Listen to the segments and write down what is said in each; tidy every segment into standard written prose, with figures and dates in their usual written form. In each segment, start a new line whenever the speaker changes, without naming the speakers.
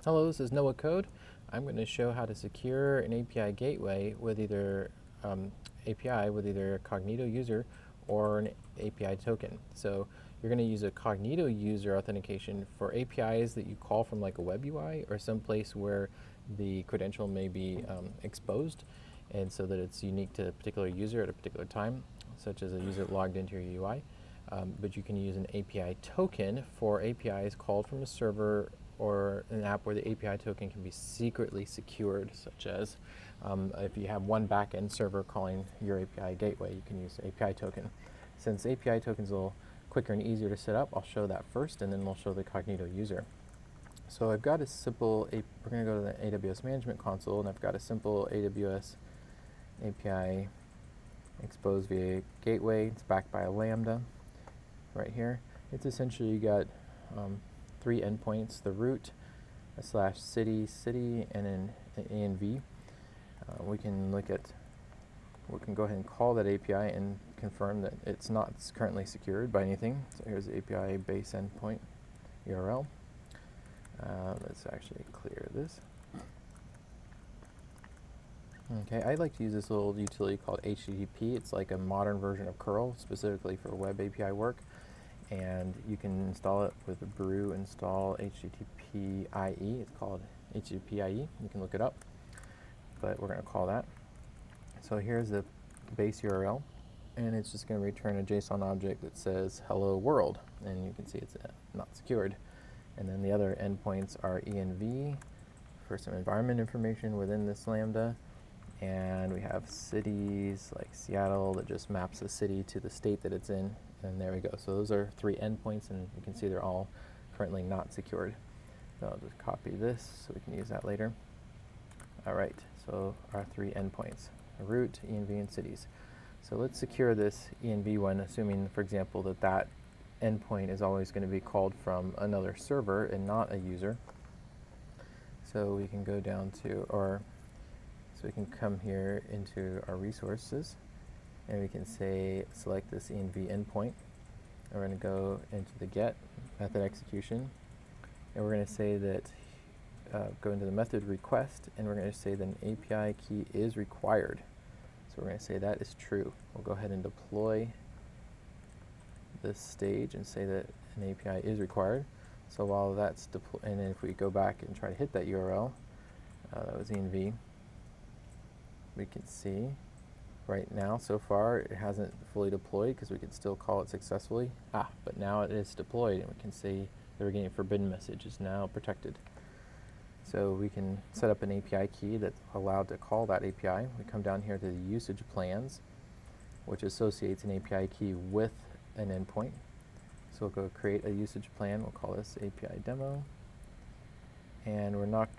Hello, this is Noah Code. I'm going to show how to secure an API gateway with either API with either Cognito User or an API token. So you're going to use a Cognito User authentication for APIs that you call from like a web UI or some place where the credential may be exposed, and so that it's unique to a particular user at a particular time, such as a user logged into your UI. But you can use an API token for APIs called from a server or an app where the API token can be secretly secured, such as if you have one backend server calling your API gateway, you can use the API token. Since API token is a little quicker and easier to set up, I'll show that first, and then we'll show the Cognito User. So I've got a simple, we're going to go to the AWS Management Console, and I've got a simple AWS API exposed via gateway. It's backed by a Lambda right here. It's essentially, you got three endpoints: the root, a /city, and an env. We can go ahead and call that API and confirm that it's not currently secured by anything. So here's the API base endpoint URL. Let's actually clear this. Okay, I like to use this little utility called HTTP. It's like a modern version of curl, specifically for web API work. And you can install it with a brew install HTTP IE. It's called HTTP IE. You can look it up, but we're going to call that. So here's the base URL, and it's just going to return a JSON object that says hello world, and you can see it's not secured. And then the other endpoints are env for some environment information within this Lambda, and we have cities like Seattle that just maps the city to the state that it's in. And there we go. So those are three endpoints, and you can see they're all currently not secured. So I'll just copy this so we can use that later. All right, so our three endpoints: root, env, and cities. So let's secure this env one, assuming, for example, that that endpoint is always going to be called from another server and not a user. So we can go down to, so we can come here into our resources, and we can say, select this env endpoint. And we're going to go into the get method execution, and we're going to say that, go into the method request, and we're going to say that an API key is required. So we're going to say that is true. We'll go ahead and deploy this stage and say that an API is required. So while that's deployed, and then if we go back and try to hit that URL, that was env, we can see right now, so far, it hasn't fully deployed because we can still call it successfully. But now it is deployed, and we can see the we're getting forbidden message is now protected. So we can set up an API key that's allowed to call that API. We come down here to the usage plans, which associates an API key with an endpoint. So we'll go create a usage plan. We'll call this API demo. And we're not,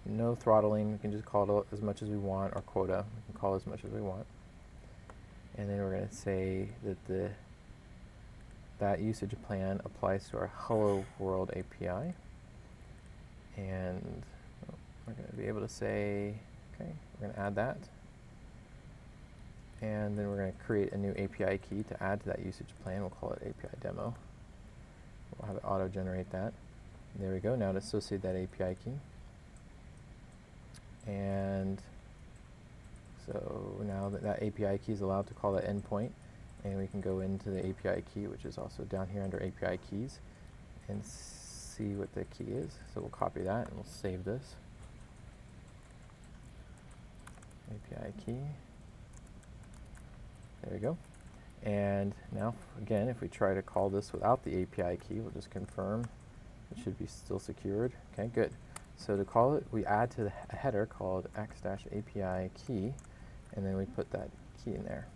no throttling. We can just call it as much as we want, or quota. We can call as much as we want. And then we're going to say that that usage plan applies to our Hello World API. And we're going to be able to say, okay, we're going to add that. And then we're going to create a new API key to add to that usage plan. We'll call it API demo. We'll have it auto-generate that. And there we go. Now to associate that API key. And so now that API key is allowed to call that endpoint, and we can go into the API key, which is also down here under API keys, and see what the key is. So we'll copy that and we'll save this. API key. There we go. And now, again, if we try to call this without the API key, we'll just confirm it should be still secured. Okay, good. So to call it, we add to a header called x-API key, and then we put that key in there.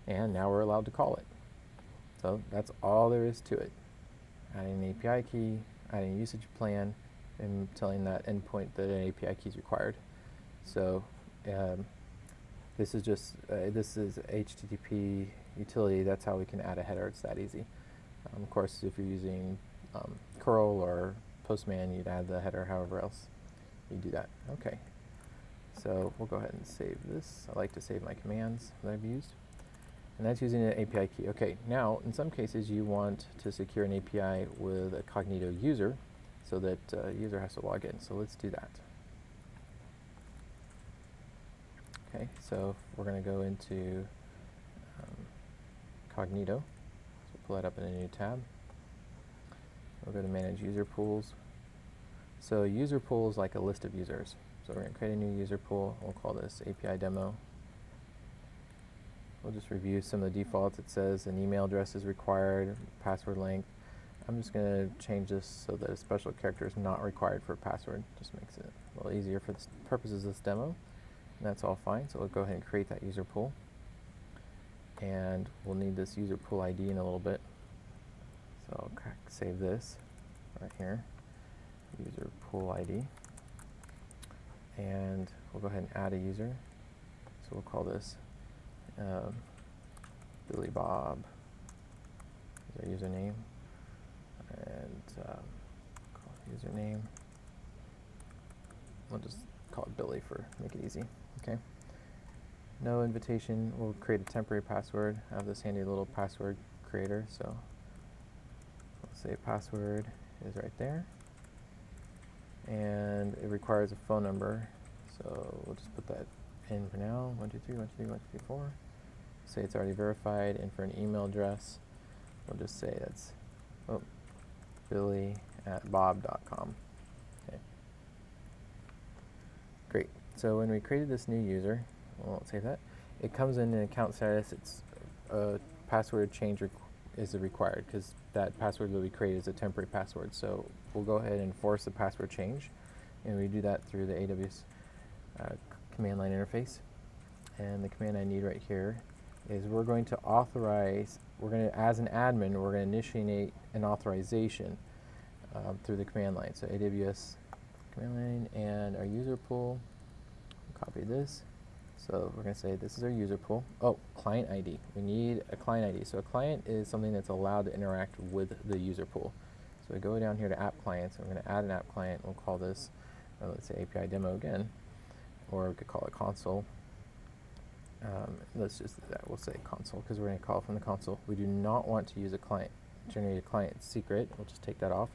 And now we're allowed to call it. So that's all there is to it. Adding an API key, adding a usage plan, and telling that endpoint that an API key is required. So this is just, this is HTTP utility. That's how we can add a header. It's that easy. Of course, if you're using curl or Postman, you'd add the header however else you do that. Okay, so we'll go ahead and save this. I like to save my commands that I've used. And that's using an API key. Okay, now in some cases you want to secure an API with a Cognito user so that user has to log in. So let's do that. Okay, so we're going to go into Cognito. So pull that up in a new tab. We'll go to Manage User Pools. So user pool is like a list of users. So we're going to create a new user pool. We'll call this API demo. We'll just review some of the defaults. It says an email address is required, password length. I'm just going to change this so that a special character is not required for a password. Just makes it a little easier for the purposes of this demo. And that's all fine. So we'll go ahead and create that user pool. And we'll need this user pool ID in a little bit. So I'll save this right here, user pool ID. And we'll go ahead and add a user. So we'll call this Billy Bob is our username, and call it username. We'll just call it Billy for make it easy. Okay. No invitation. We'll create a temporary password. I have this handy little password creator. So let's say password is right there, and it requires a phone number. So we'll just put that in for now. 123 123 124. Say it's already verified, and for an email address, we'll just say that's billy@bob.com. Okay. Great. So when we created this new user, we won't save that. It comes in an account status. It's a password change is required because that password that we created is a temporary password. So we'll go ahead and force the password change, and we do that through the AWS command line interface. And the command I need right here is we're going to authorize, as an admin, we're going to initiate an authorization through the command line. So AWS command line and our user pool, copy this. So we're going to say this is our user pool. Oh, client ID. We need a client ID. So a client is something that's allowed to interact with the user pool. So we go down here to app clients, and we're going to add an app client. We'll call this, let's say API demo again, or we could call it console. Let's just do that. We'll say console because we're going to call from the console. We do not want to use a client, generate a client secret. We'll just take that off.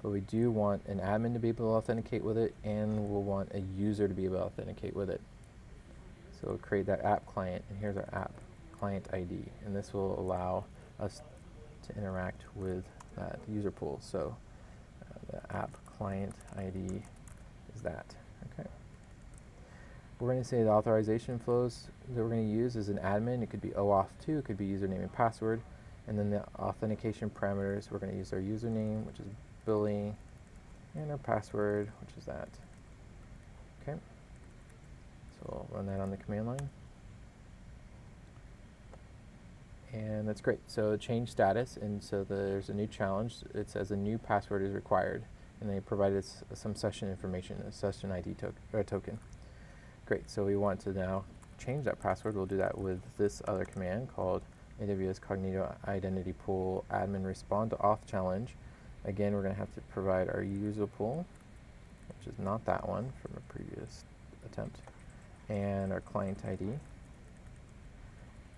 But we do want an admin to be able to authenticate with it, and we'll want a user to be able to authenticate with it. So we'll create that app client, and here's our app client ID. And this will allow us to interact with that user pool. So the app client ID is that. Okay. We're going to say the authorization flows that we're going to use is an admin. It could be OAuth2, it could be username and password. And then the authentication parameters, we're going to use our username, which is Billy, and our password, which is that. Okay. So we'll run that on the command line. And that's great. So change status, and so there's a new challenge. It says a new password is required, and they provided us some session information, a session ID token. Great, so we want to now change that password. We'll do that with this other command called AWS Cognito Identity Pool admin respond to auth challenge. Again, we're going to have to provide our user pool, which is not that one from a previous attempt, and our client ID.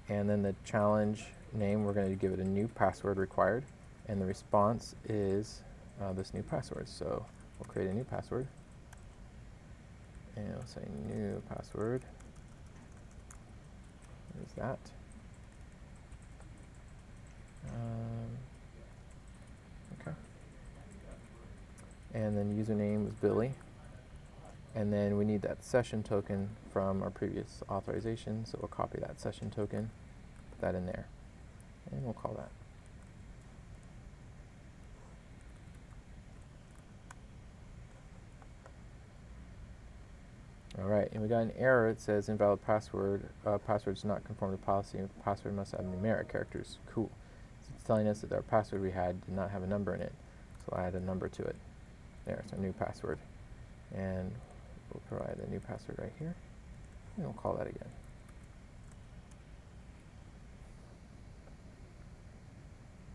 And then the challenge name, we're going to give it a new password required, and the response is this new password. So we'll create a new password. And we'll say new password. There's that. Okay. And then username is Billy. And then we need that session token from our previous authorization. So we'll copy that session token, put that in there, and we'll call that. All right, and we got an error. It says invalid password. Password does not conform to policy. Password must have numeric characters. Cool. So it's telling us that our password we had did not have a number in it. So I'll add a number to it. There's our new password. And we'll provide the new password right here. And we'll call that again.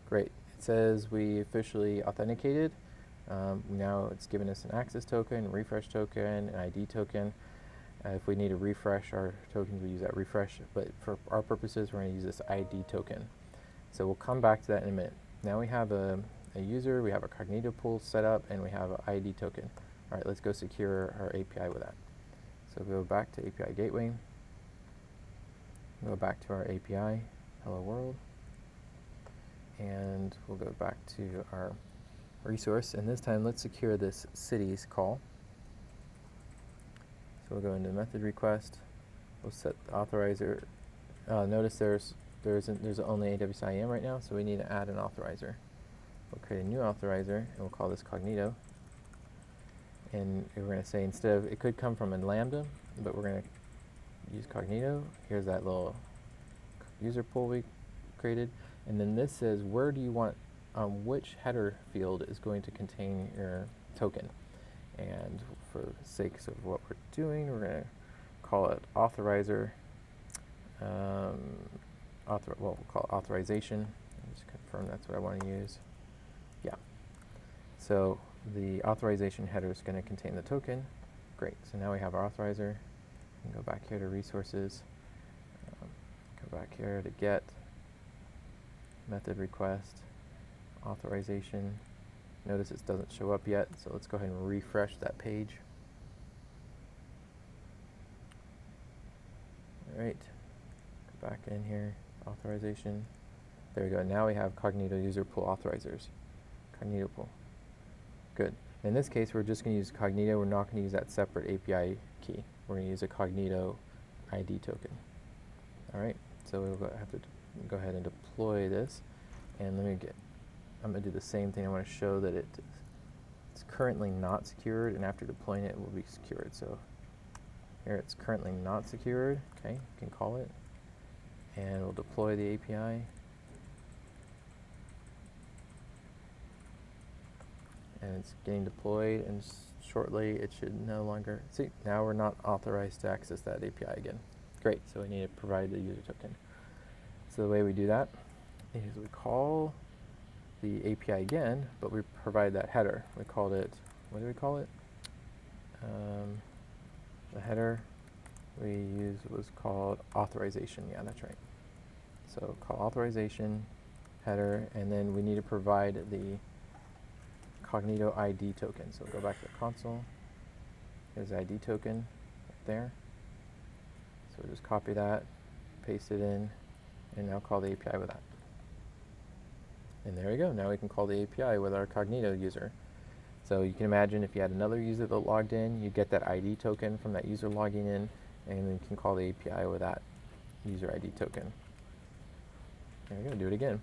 Great. It says we officially authenticated. Now it's given us an access token, refresh token, an ID token. If we need to refresh our tokens, we use that refresh, but for our purposes, we're going to use this ID token. So we'll come back to that in a minute. Now we have a user, we have a Cognito pool set up, and we have an ID token. All right, let's go secure our API with that. So go back to API Gateway, go back to our API, hello world, and we'll go back to our resource, and this time let's secure this cities call. So we'll go into method request, we'll set the authorizer. Notice there's only AWS IAM right now, so we need to add an authorizer. We'll create a new authorizer, and we'll call this Cognito. And we're going to say, instead of, it could come from a Lambda, but we're going to use Cognito. Here's that little user pool we created. And then this says, where do you want, which header field is going to contain your token? And for the sake of what we're doing, we're going to call it authorizer. We'll call it authorization. Just confirm that's what I want to use. Yeah. So the authorization header is going to contain the token. Great. So now we have our authorizer. We can go back here to resources. Go back here to get method request authorization. Notice it doesn't show up yet, so let's go ahead and refresh that page. All right. Go back in here. Authorization. There we go. Now we have Cognito User Pool authorizers. Cognito pool. Good. In this case, we're just going to use Cognito. We're not going to use that separate API key. We're going to use a Cognito ID token. All right. So we'll have to go ahead and deploy this. And I'm going to do the same thing. I want to show that it's currently not secured, and after deploying it, it will be secured. So here it's currently not secured. Okay, you can call it. And we'll deploy the API. And it's getting deployed, and shortly it should no longer, see, now we're not authorized to access that API again. Great, so we need to provide the user token. So the way we do that is we call the API again, but we provide that header. We called it, what do we call it? The header we used was called authorization. Yeah, that's right. So call authorization, header, and then we need to provide the Cognito ID token. So go back to the console. Here's the ID token right there. So we'll just copy that, paste it in, and now call the API with that. And there we go. Now we can call the API with our Cognito user. So you can imagine if you had another user that logged in, you get that ID token from that user logging in, and then you can call the API with that user ID token. And we're going to do it again.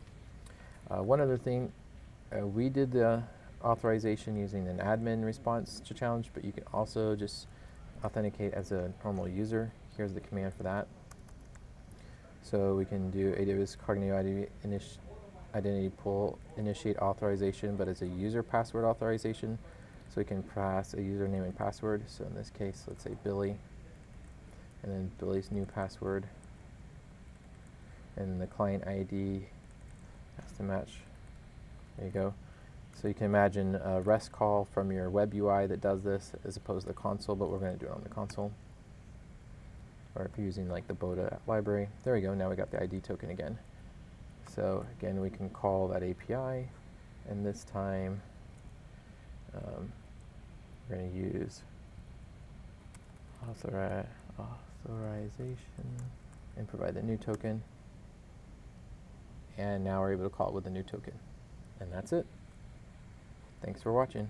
One other thing, we did the authorization using an admin response to challenge, but you can also just authenticate as a normal user. Here's the command for that. So we can do AWS Cognito identity pool initiate authorization, but as a user password authorization. So we can pass a username and password. So in this case, let's say Billy, and then Billy's new password. And the client ID has to match. There you go. So you can imagine a REST call from your web UI that does this as opposed to the console, but we're going to do it on the console. Or if you're using like the Boda library. There we go. Now we got the ID token again. So again, we can call that API, and this time we're going to use authorization and provide the new token. And now we're able to call it with the new token. And that's it. Thanks for watching.